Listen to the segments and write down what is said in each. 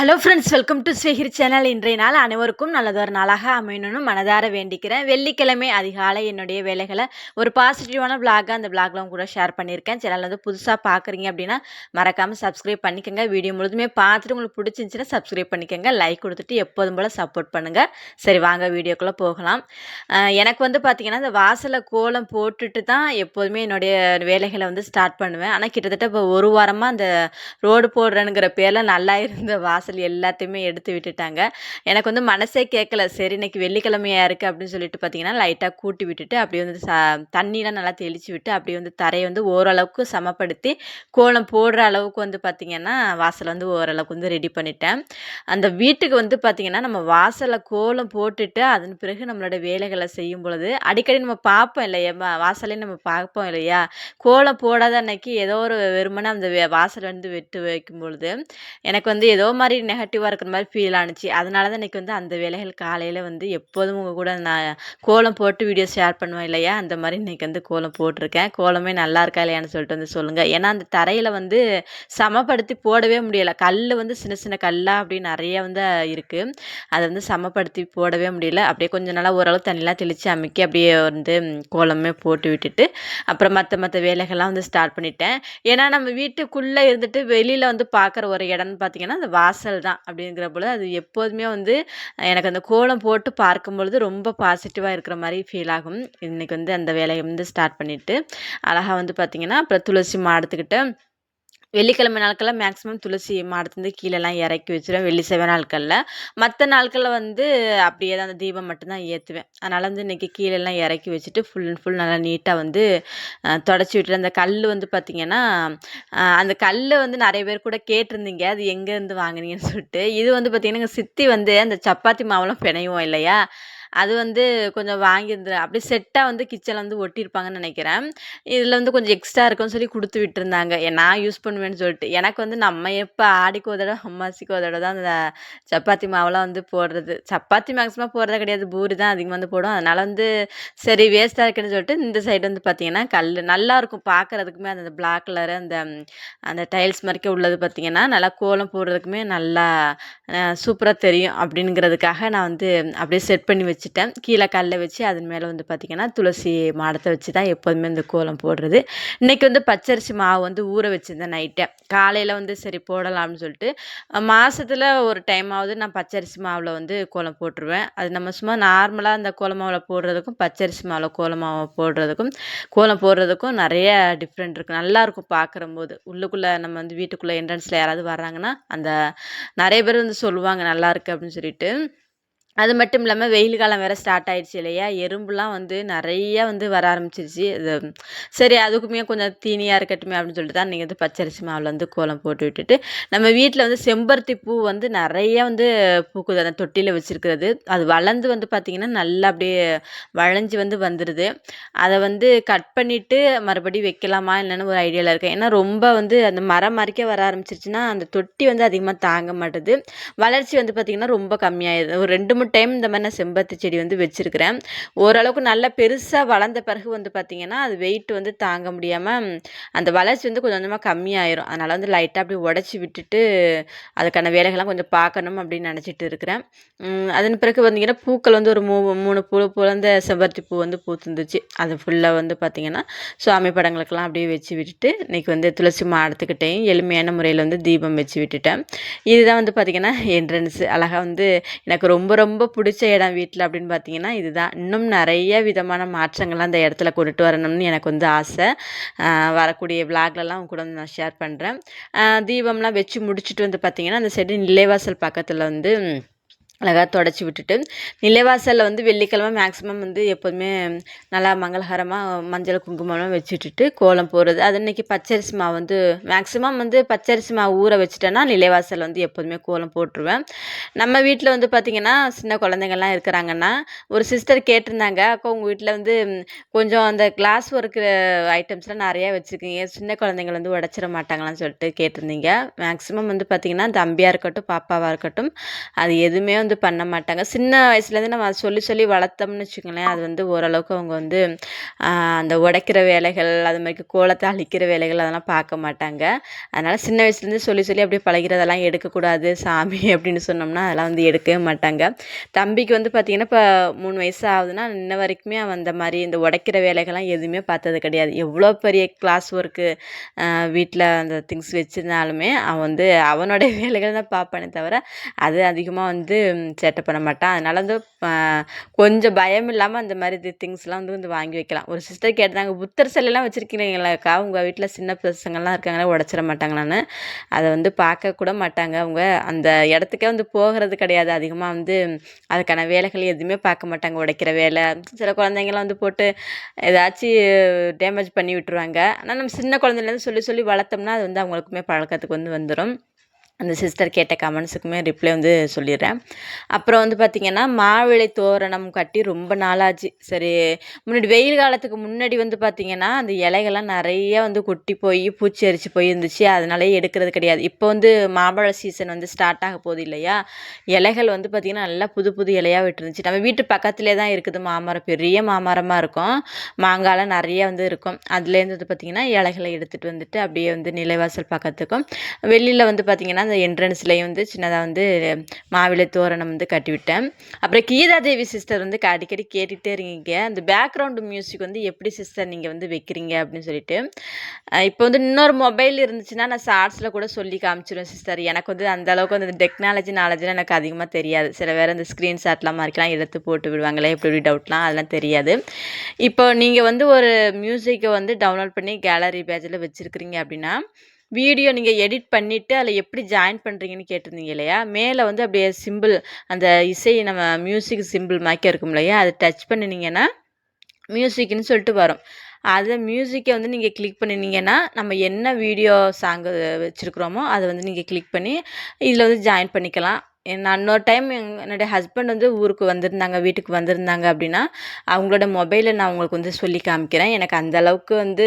Hello friends, welcome to ஸ்வேஹிர் channel. இன்றைய நாள் அனைவருக்கும் நல்லதொரு நாளாக அமையணும்னு மனதார வேண்டிக்கிறேன். வெள்ளிக்கிழமை அதிகாலை என்னுடைய வேலைகளை ஒரு பாசிட்டிவான விளாகாக அந்த விளாக்லாம் கூட ஷேர் பண்ணியிருக்கேன். சேனல் வந்து புதுசாக பார்க்குறீங்க அப்படின்னா மறக்காமல் சப்ஸ்கிரைப் பண்ணிக்கோங்க. வீடியோ முழுதுமே பார்த்துட்டு உங்களுக்கு பிடிச்சிருந்துச்சின்னா சப்ஸ்கிரைப் பண்ணிக்கோங்க. லைக் கொடுத்துட்டு எப்போதும் போல் சப்போர்ட் பண்ணுங்கள். சரி, வாங்க வீடியோக்குள்ளே போகலாம். எனக்கு வந்து பார்த்திங்கன்னா இந்த வாசலை கோலம் போட்டுட்டு தான் எப்போதுமே என்னுடைய வேலைகளை வந்து ஸ்டார்ட் பண்ணுவேன். ஆனால் கிட்டத்தட்ட இப்போ ஒரு வாரமாக அந்த ரோடு போடுறேனுங்கிற பேரில் நல்லா இருந்த வாசல் எல்லாத்தையுமே எடுத்து விட்டுட்டாங்க. எனக்கு வந்து மனசே கேட்கல. சரி, இன்னைக்கு வெள்ளிக்கிழமையாக இருக்குது அப்படின்னு சொல்லிட்டு பார்த்தீங்கன்னா லைட்டாக கூட்டி விட்டுட்டு அப்படியே வந்து தண்ணிலாம் நல்லா தெளித்து விட்டு அப்படியே வந்து தரையை வந்து ஓரளவுக்கு சமப்படுத்தி கோலம் போடுற அளவுக்கு வந்து பார்த்திங்கன்னா வாசலை வந்து ஓரளவுக்கு வந்து ரெடி பண்ணிட்டேன். அந்த வீட்டுக்கு வந்து பார்த்திங்கன்னா நம்ம வாசலை கோலம் போட்டுட்டு அதன் பிறகு நம்மளோட வேலைகளை செய்யும் பொழுது அடிக்கடி நம்ம பார்ப்போம் இல்லையா, வாசலையும் நம்ம பார்ப்போம் இல்லையா, கோலம் போடாத அன்னைக்கு ஏதோ ஒரு வெறுமனே அந்த வாசல் வந்து விட்டு வைக்கும் பொழுது எனக்கு வந்து ஏதோ மாதிரி நெகட்டிவாக இருக்கிற மாதிரி ஃபீல் ஆணுச்சு. அதனால தான் இன்றைக்கி வந்து அந்த வேலைகள் காலையில் வந்து எப்போதும் உங்கள் கூட நான் கோலம் போட்டு வீடியோ ஷேர் பண்ணுவேன் இல்லையா, அந்த மாதிரி இன்றைக்கி வந்து கோலம் போட்டிருக்கேன். கோலமே நல்லா இருக்கா இல்லையான்னு சொல்லிட்டு வந்து சொல்லுங்கள். ஏன்னா அந்த தரையில் வந்து சமப்படுத்தி போடவே முடியலை. கல் வந்து சின்ன சின்ன கல்லாக அப்படி நிறைய வந்து இருக்குது. அதை வந்து சமப்படுத்தி போடவே முடியல. அப்படியே கொஞ்சம் நாளாக ஓரளவு தண்ணிலாம் தெளித்து அமுக்கி அப்படியே வந்து கோலமே போட்டு விட்டுட்டு அப்புறம் மற்ற வேலைகள்லாம் வந்து ஸ்டார்ட் பண்ணிட்டேன். ஏன்னா நம்ம வீட்டுக்குள்ளே இருந்துட்டு வெளியில் வந்து பார்க்குற ஒரு இடம்னு பார்த்திங்கன்னா அந்த வாசல் தான். அப்படிங்கிற பொழுது அது எப்போதுமே வந்து எனக்கு அந்த கோலம் போட்டு பார்க்கும்பொழுது ரொம்ப பாசிட்டிவாக இருக்கிற மாதிரி ஃபீல் ஆகும். இன்றைக்கி வந்து அந்த வேலையை வந்து ஸ்டார்ட் பண்ணிவிட்டு அழகாக வந்து பார்த்திங்கன்னா அப்புறம் துளசி மாடத்துக்கிட்ட வெள்ளிக்கிழமை நாட்களில் மேக்ஸிமம் துளசி மாடத்துலேருந்து கீழெல்லாம் இறக்கி வச்சுருவேன். வெள்ளி செவ்வாய் நாட்களில். மற்ற நாட்களில் வந்து அப்படியே தான் அந்த தீபம் மட்டும்தான் ஏற்றுவேன். அதனால் வந்து இன்றைக்கி கீழெல்லாம் இறக்கி வச்சுட்டு ஃபுல் அண்ட் ஃபுல் நல்லா நீட்டாக வந்து தொடச்சி விட்டுட்டு அந்த கல் வந்து பார்த்திங்கன்னா அந்த கல் வந்து நிறைய பேர் கூட கேட்டிருந்தீங்க அது எங்கேருந்து வாங்கினீங்கன்னு சொல்லிட்டு. இது வந்து பார்த்திங்கன்னா எங்கள் சித்தி வந்து அந்த சப்பாத்தி மாவுலாம் பிணையுவோம் இல்லையா, அது வந்து கொஞ்சம் வாங்கியிருந்து அப்படியே செட்டாக வந்து கிச்சனில் வந்து ஒட்டியிருப்பாங்கன்னு நினைக்கிறேன். இதில் வந்து கொஞ்சம் எக்ஸ்ட்ரா இருக்குன்னு சொல்லி கொடுத்து விட்டுருந்தாங்க. நான் யூஸ் பண்ணுவேன்னு சொல்லிட்டு. எனக்கு வந்து நம்ம எப்போ ஆடிக்கு ஒரு தடவை அம்மாசிக்கு ஒரு தடவை தான் அந்த சப்பாத்தி மாவுலாம் வந்து போடுறது. சப்பாத்தி மேக்ஸிமம் போடுறது கிடையாது, பூரி தான் அதிகமாக வந்து போடும். அதனால் வந்து சரி வேஸ்ட்டாக இருக்குன்னு சொல்லிட்டு இந்த சைடு வந்து பார்த்திங்கன்னா கல் நல்லாயிருக்கும் பார்க்குறதுக்குமே. அந்த பிளாக் கலரு அந்த அந்த டைல்ஸ் மாதிரிக்கே உள்ளது பார்த்திங்கன்னா நல்லா கோலம் போடுறதுக்குமே நல்லா சூப்பராக தெரியும். அப்படிங்கிறதுக்காக நான் வந்து அப்படியே செட் பண்ணி வச்சுட்டேன். கீழே கல்லை வச்சு அதன் மேலே வந்து பார்த்திங்கன்னா துளசி மாடத்தை வச்சு தான் எப்போதுமே இந்த கோலம் போடுறது. இன்றைக்கி வந்து பச்சரிசி மாவு வந்து ஊற வச்சுருந்தேன் நைட்டே. காலையில் வந்து சரி போடலாம்னு சொல்லிட்டு மாதத்தில் ஒரு டைமாவது நான் பச்சரிசி மாவில் வந்து கோலம் போட்டுருவேன். அது நம்ம சும்மா நார்மலாக அந்த கோலம் மாவில் போடுறதுக்கும் பச்சரிசி மாவில் கோலம் மாவை போடுறதுக்கும் கோலம் போடுறதுக்கும் நிறைய டிஃப்ரெண்ட் இருக்குது. நல்லாயிருக்கும் பார்க்குறம்போது. உள்ளுக்குள்ளே நம்ம வந்து வீட்டுக்குள்ளே என்ட்ரன்ஸில் யாராவது வர்றாங்கன்னா அந்த நிறைய பேர் வந்து சொல்லுவாங்க நல்லாயிருக்கு அப்படின்னு சொல்லிட்டு. அது மட்டும் இல்லாமல் வெயில் காலம் வேறு ஸ்டார்ட் ஆகிடுச்சு இல்லையா, எறும்புலாம் வந்து நிறையா வந்து வர ஆரம்பிச்சிருச்சு. இது சரி அதுக்குமே கொஞ்சம் தீனியாக இருக்கட்டுமே அப்படின்னு சொல்லிட்டு தான் நீங்கள் வந்து பச்சரிசி மாவில் வந்து கோலம் போட்டு விட்டுட்டு நம்ம வீட்டில் வந்து செம்பருத்தி பூ வந்து நிறையா வந்து பூக்குது. அந்த தொட்டியில் வச்சுருக்கிறது அது வளர்ந்து வந்து பார்த்திங்கன்னா நல்லா அப்படியே வளைஞ்சி வந்து வந்துடுது. அதை வந்து கட் பண்ணிவிட்டு மறுபடியும் வைக்கலாமா இல்லைன்னு ஒரு ஐடியாவில் இருக்கேன். ஏன்னா ரொம்ப வந்து அந்த மரம் மாதிரிக்கே வர ஆரம்பிச்சிருச்சுன்னா அந்த தொட்டி வந்து அதிகமாக தாங்க மாட்டுது. வளர்ச்சி வந்து பார்த்திங்கன்னா ரொம்ப கம்மியாயிடுது. ஒரு 2-3 டைம் இந்த மாதிரி நான் செம்பருத்தி செடி வந்து வச்சுருக்கிறேன். ஓரளவுக்கு நல்லா பெருசாக வளர்ந்த பிறகு வந்து பார்த்திங்கன்னா அது வெயிட் வந்து தாங்க முடியாமல் அந்த வளர்ச்சி வந்து கொஞ்சம் கொஞ்சமாக கம்மியாயிரும். அதனால் வந்து லைட்டாக அப்படி உடச்சி விட்டுட்டு அதுக்கான வேலைகள்லாம் கொஞ்சம் பார்க்கணும் அப்படின்னு நினச்சிட்டு இருக்கிறேன். அதன் பிறகு பார்த்திங்கன்னா பூக்கள் வந்து ஒரு 3 பூ புலந்த செம்பருத்தி பூ வந்து பூத்துருந்துச்சு. அது ஃபுல்லாக வந்து பார்த்திங்கன்னா சுவாமி படங்களுக்கெல்லாம் அப்படியே வச்சு விட்டுட்டு இன்றைக்கி வந்து துளசி மாடத்துக்கிட்டேயும் எளிமையான முறையில் வந்து தீபம் வச்சு விட்டுட்டேன். இதுதான் வந்து பார்த்திங்கன்னா என்ட்ரன்ஸு. அழகாக வந்து எனக்கு ரொம்ப ரொம்ப பிடிச்ச இடம் வீட்டில் அப்படின்னு பார்த்தீங்கன்னா இதுதான். இன்னும் நிறைய விதமான மாற்றங்கள்லாம் அந்த இடத்துல கொண்டுட்டு வரணும்னு எனக்கு வந்து ஆசை. வரக்கூடிய விளாக்லலாம் கூட வந்து நான் ஷேர் பண்ணுறேன். தீபம்லாம் வச்சு முடிச்சுட்டு வந்து பார்த்திங்கன்னா அந்த சைடு நிலைவாசல் பக்கத்தில் வந்து அழகாக தொடச்சி விட்டுட்டு நிலைவாசலில் வந்து வெள்ளிக்கிழமை மேக்ஸிமம் வந்து எப்போதுமே நல்லா மங்களகரமாக மஞ்சள் குங்குமம்லாம் வச்சுட்டுட்டு கோலம் போடுறது. அது இன்றைக்கி பச்சரிசி மாவு வந்து மேக்ஸிமம் வந்து பச்சரிசி மாவு ஊற வச்சுட்டேன்னா நிலைவாசல் வந்து எப்போதுமே கோலம் போட்டுருவேன். நம்ம வீட்டில் வந்து பார்த்திங்கன்னா சின்ன குழந்தைங்கள்லாம் இருக்கிறாங்கன்னா ஒரு சிஸ்டர் கேட்டிருந்தாங்க, அக்கா உங்கள் வீட்டில் வந்து கொஞ்சம் அந்த கிளாஸ் ஒர்க்கு ஐட்டம்ஸ்லாம் நிறையா வச்சுருக்கீங்க, சின்ன குழந்தைங்கள் வந்து உடச்சிட மாட்டாங்களான்னு சொல்லிட்டு கேட்டிருந்தீங்க. மேக்ஸிமம் வந்து பார்த்திங்கன்னா தம்பியாக இருக்கட்டும் பாப்பாவாக இருக்கட்டும் அது எதுவுமே வந்து பண்ண மாட்டாங்க. சின்ன வயசுலேருந்து நம்ம சொல்லி சொல்லி வளர்த்தோம்னு வச்சுக்கோங்களேன், அது வந்து ஓரளவுக்கு அவங்க வந்து அந்த உடைக்கிற வேலைகள் அது மாதிரி கோலத்தை அழிக்கிற வேலைகள் அதெல்லாம் பார்க்க மாட்டாங்க. அதனால் சின்ன வயசுலேருந்து சொல்லி சொல்லி அப்படியே பழகிறதெல்லாம் எடுக்கக்கூடாது சாமி அப்படின்னு சொன்னோம்னா அதெல்லாம் வந்து எடுக்கவே மாட்டாங்க. தம்பிக்கு வந்து பார்த்திங்கன்னா இப்போ 3 வயசு ஆகுதுன்னா இன்ன வரைக்குமே அவன் அந்த மாதிரி இந்த உடைக்கிற வேலைகள்லாம் எதுவுமே பார்த்தது கிடையாது. எவ்வளோ பெரிய கிளாஸ் ஒர்க்கு வீட்டில் அந்த திங்ஸ் வச்சுருந்தாலுமே அவன் வந்து அவனோட வேலைகள் தான் பார்ப்பானே தவிர அது அதிகமாக வந்து சேட்டை பண்ண மாட்டான். அதனால் வந்து கொஞ்சம் பயம் இல்லாமல் அந்த மாதிரி திங்ஸ்லாம் வந்து வாங்கி வைக்கலாம். ஒரு சிஸ்டர் கேட்டாங்க, புத்தர் சிலைலாம் வச்சுருக்கீங்களாக்கா உங்கள் வீட்டில் சின்ன பசங்கள்லாம் இருக்காங்களே உடச்சிட மாட்டாங்களான்னு. அதை வந்து பார்க்க கூட மாட்டாங்க. அவங்க அந்த இடத்துக்கே வந்து போகிறது கிடையாது. அதிகமாக வந்து அதுக்கான வேலைகள் எதுவுமே பார்க்க மாட்டாங்க. உடைக்கிற வேலை சில குழந்தைங்கலாம் வந்து போட்டு ஏதாச்சும் டேமேஜ் பண்ணி விட்டுருவாங்க. ஆனால் நம்ம சின்ன குழந்தைலேருந்து சொல்லி சொல்லி வளர்த்தோம்னா அது வந்து அவங்களுக்குமே பழக்கத்துக்கு வந்து வந்துடும். அந்த சிஸ்டர் கேட்ட கமெண்ட்ஸுக்குமே ரிப்ளை வந்து சொல்லிடுறேன். அப்புறம் வந்து பார்த்திங்கன்னா மாவிளை தோரணம் கட்டி ரொம்ப நாளாச்சு. சரி முன்னாடி வெயில் காலத்துக்கு முன்னாடி வந்து பார்த்திங்கன்னா அந்த இலைகள்லாம் நிறைய வந்து கொட்டி போய் பூச்சி அரிச்சு போய் இருந்துச்சு. அதனாலேயே எடுக்கிறது கிடையாது. இப்போ வந்து மாம்பழ சீசன் வந்து ஸ்டார்ட் ஆக போகுது இல்லையா, இலைகள் வந்து பார்த்திங்கன்னா நல்லா புது புது இலையாக விட்டுருந்துச்சு. நம்ம வீட்டு பக்கத்துலேயே தான் இருக்குது மாமரம், பெரிய மாமரமாக இருக்கும், மாங்காய்லாம் நிறைய வந்து இருக்கும். அதுலேருந்து வந்து பார்த்திங்கன்னா இலைகளை எடுத்துகிட்டு வந்துட்டு அப்படியே வந்து நிலைவாசல் பக்கத்துக்கும் வெளியில் வந்து பார்த்திங்கன்னா அந்த என்ட்ரன்ஸ்லேயும் வந்து சின்னதாக வந்து மாவிளை தோரணம் வந்து கட்டிவிட்டேன். அப்புறம் கீதாதேவி சிஸ்டர் வந்து அடிக்கடி கேட்டுகிட்டே இருக்கீங்க, அந்த பேக்ரவுண்டு மியூசிக் வந்து எப்படி சிஸ்டர் நீங்கள் வந்து வைக்கிறீங்க அப்படின்னு சொல்லிட்டு. இப்போ வந்து இன்னொரு மொபைல் இருந்துச்சுன்னா நான் ஷார்ட்ஸில் கூட சொல்லி காமிச்சிடுவேன் சிஸ்டர். எனக்கு வந்து அந்தளவுக்கு வந்து டெக்னாலஜி நாலேஜ்லாம் எனக்கு அதிகமாக தெரியாது. சில பேர் அந்த ஸ்க்ரீன்ஷாட்லாம் மாதிரிலாம் எடுத்து போட்டு விடுவாங்களே எப்படி இப்படி டவுட்லாம் அதெல்லாம் தெரியாது. இப்போ நீங்கள் வந்து ஒரு மியூசிக்கை வந்து டவுன்லோட் பண்ணி கேலரி பேஜில் வச்சுருக்கிறீங்க அப்படின்னா வீடியோ நீங்கள் எடிட் பண்ணிவிட்டு அதில் எப்படி ஜாயின் பண்ணுறீங்கன்னு கேட்டிருந்தீங்க இல்லையா, மேலே வந்து அப்படியே சிம்பிள் அந்த இசை நம்ம மியூசிக் சிம்பிள் மாக்கி இருக்கும் இல்லையா, அதை டச் பண்ணினீங்கன்னா மியூசிக்னு சொல்லிட்டு வரும். அதை மியூசிக்கை வந்து நீங்கள் கிளிக் பண்ணினீங்கன்னா நம்ம என்ன வீடியோ சாங்கு வச்சுருக்குறோமோ அதை வந்து நீங்கள் கிளிக் பண்ணி இதில் வந்து ஜாயின் பண்ணிக்கலாம். நான் இன்னொரு டைம் என்னுடைய ஹஸ்பண்ட் வந்து ஊருக்கு வந்திருந்தாங்க, வீட்டுக்கு வந்திருந்தாங்க அப்படின்னா அவங்களோட மொபைலை நான் உங்களுக்கு வந்து சொல்லி காமிக்கிறேன். எனக்கு அந்தளவுக்கு வந்து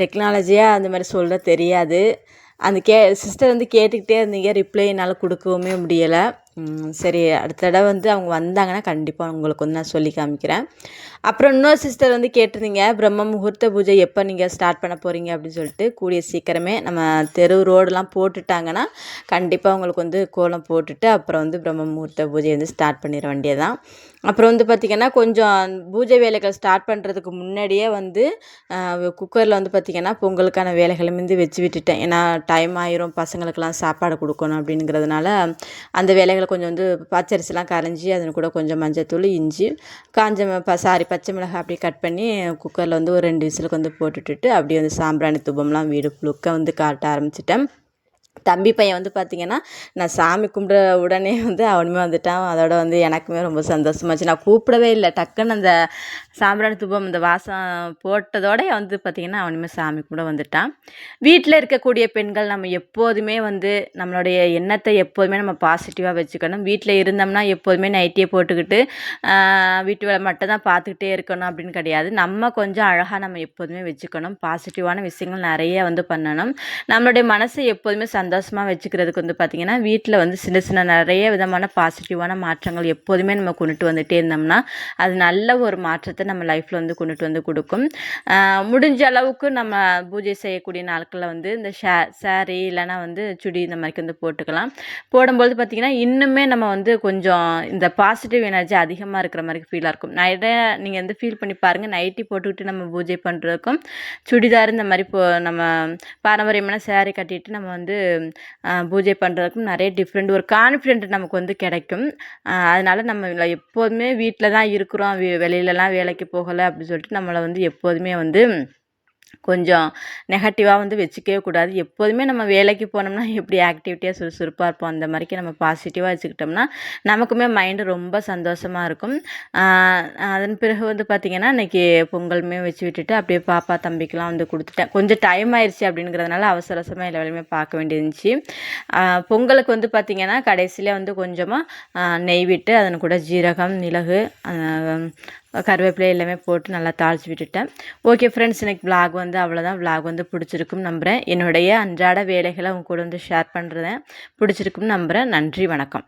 டெக்னாலஜியாக அந்த மாதிரி சொல்ல தெரியாது. அந்த சிஸ்டர் வந்து கேட்டுக்கிட்டே இருந்தீங்க, ரிப்ளை என்னால் கொடுக்கவுமே முடியலை. சரி அடுத்த தடவை வந்து அவங்க வந்தாங்கன்னா கண்டிப்பாக உங்களுக்கு வந்து நான் சொல்லி காமிக்கிறேன். அப்புறம் இன்னொரு சிஸ்டர் வந்து கேட்டிருந்தீங்க, பிரம்ம முகூர்த்த பூஜை எப்போ நீங்கள் ஸ்டார்ட் பண்ண போகிறீங்க அப்படின்னு சொல்லிட்டு. கூடிய சீக்கிரமே நம்ம தெரு ரோடெலாம் போட்டுட்டாங்கன்னா கண்டிப்பாக உங்களுக்கு வந்து கோலம் போட்டுட்டு அப்புறம் வந்து பிரம்ம முகூர்த்த பூஜை வந்து ஸ்டார்ட் பண்ணிட வேண்டியதான். அப்புறம் வந்து பார்த்திங்கன்னா கொஞ்சம் பூஜை வேலைகள் ஸ்டார்ட் பண்ணுறதுக்கு முன்னாடியே வந்து குக்கரில் வந்து பார்த்திங்கன்னா பொங்கலுக்கான வேலைகளை வந்து வச்சு விட்டுட்டேன். ஏன்னா டைம் ஆயிரும், பசங்களுக்கெல்லாம் சாப்பாடு கொடுக்கணும் அப்படிங்கிறதுனால அந்த வேலைகளை கொஞ்சம் வந்து பச்சரிசிலாம் கரைஞ்சி அதன் கூட கொஞ்சம் மஞ்சத்தூள், இஞ்சி, பச்சை மிளகாய் அப்படியே கட் பண்ணி குக்கரில் வந்து ஒரு 2 விசிலுக்கு வந்து போட்டுட்டு அப்படியே வந்து சாம்பிராணி தூபம்லாம் வீடு புழுக்க வந்து காட்ட ஆரம்பிச்சிட்டேன். தம்பி பையன் வந்து பார்த்திங்கன்னா நான் சாமி கும்பிட உடனே வந்து அவனுமே வந்துட்டான். அதோட வந்து எனக்குமே ரொம்ப சந்தோஷமாச்சு. நான் கூப்பிடவே இல்லை, டக்குன்னு அந்த சாம்பிராணி தூபம் இந்த வாசம் போட்டதோட வந்து பார்த்திங்கன்னா அவனுமே சாமி கும்பிட வந்துட்டான். வீட்டில் இருக்கக்கூடிய பெண்கள் நம்ம எப்போதுமே வந்து நம்மளுடைய எண்ணத்தை எப்போதுமே நம்ம பாசிட்டிவாக வச்சுக்கணும். வீட்டில் இருந்தோம்னா எப்போதுமே நைட்டியை போட்டுக்கிட்டு வீட்டு வேலை மட்டும் தான் பார்த்துக்கிட்டே இருக்கணும் அப்படின்னு கிடையாது. நம்ம கொஞ்சம் அழகாக நம்ம எப்போதுமே வச்சுக்கணும். பாசிட்டிவான விஷயங்கள் நிறைய வந்து பண்ணணும். நம்மளுடைய மனசை எப்போதுமே சந்தோஷமாக வச்சுக்கிறதுக்கு வந்து பார்த்திங்கன்னா வீட்டில் வந்து சின்ன சின்ன நிறைய விதமான பாசிட்டிவான மாற்றங்கள் எப்போதுமே நம்ம கொண்டுட்டு வந்துகிட்டே இருந்தோம்னா அது நல்ல ஒரு மாற்றத்தை நம்ம லைஃப்பில் வந்து கொண்டுட்டு வந்து கொடுக்கும். முடிஞ்ச அளவுக்கு நம்ம பூஜை செய்யக்கூடிய நாட்களில் வந்து இந்த சாரீ இல்லைனா வந்து சுடி இந்த மாதிரி வந்து போட்டுக்கலாம். போடும்போது பார்த்திங்கன்னா இன்னுமே நம்ம வந்து கொஞ்சம் இந்த பாசிட்டிவ் எனர்ஜி அதிகமாக இருக்கிற மாதிரி ஃபீலாக இருக்கும். நிறைய நீங்கள் வந்து ஃபீல் பண்ணி பாருங்கள், நைட்டி போட்டுக்கிட்டு நம்ம பூஜை பண்ணுறதுக்கும் சுடிதார் இந்த மாதிரி நம்ம பாரம்பரியமான சாரீ கட்டிட்டு நம்ம வந்து பூஜை பண்ணுறதுக்கும் நிறைய டிஃப்ரெண்ட் ஒரு கான்ஃபிடென்ட் நமக்கு வந்து கிடைக்கும். அதனால் நம்ம எப்போதுமே வீட்டில் தான் இருக்கிறோம், வெளியிலலாம் வேலைக்கு போகலை அப்படின்னு சொல்லிட்டு நம்மளை வந்து எப்போதுமே வந்து கொஞ்சம் நெகட்டிவாக வந்து வச்சுக்கவே கூடாது. எப்போதுமே நம்ம வேலைக்கு போனோம்னா எப்படி ஆக்டிவிட்டியாக சுறுசுறுப்பாக இருப்போம், அந்த மாதிரிக்கு நம்ம பாசிட்டிவாக வச்சுக்கிட்டோம்னா நமக்குமே மைண்டு ரொம்ப சந்தோஷமாக இருக்கும். அதன் பிறகு வந்து பார்த்திங்கன்னா இன்றைக்கி பொங்கலுமே வச்சு விட்டுட்டு அப்படியே பாப்பா தம்பிக்கெலாம் வந்து கொடுத்துட்டேன். கொஞ்சம் டைம் ஆயிடுச்சு அப்படிங்கிறதுனால அவசர அவசரமாக எல்லா வேலையுமே பார்க்க வேண்டியிருந்துச்சு. பொங்கலுக்கு வந்து பார்த்திங்கன்னா கடைசியில் வந்து கொஞ்சமாக நெய் விட்டு அதன் கூட ஜீரகம், மிளகு, கருவேப்பிலை எல்லாமே போட்டு நல்லா தாளித்து விட்டுட்டேன். ஓகே ஃப்ரெண்ட்ஸ், எனக்கு விலாக் வந்து அவ்வளோதான். விலாக் வந்து பிடிச்சிருக்குன்னு நம்புகிறேன். என்னுடைய அன்றாட வேலைகளை உங்க கூட வந்து ஷேர் பண்ணுறேன். பிடிச்சிருக்குன்னு நம்புகிறேன். நன்றி, வணக்கம்.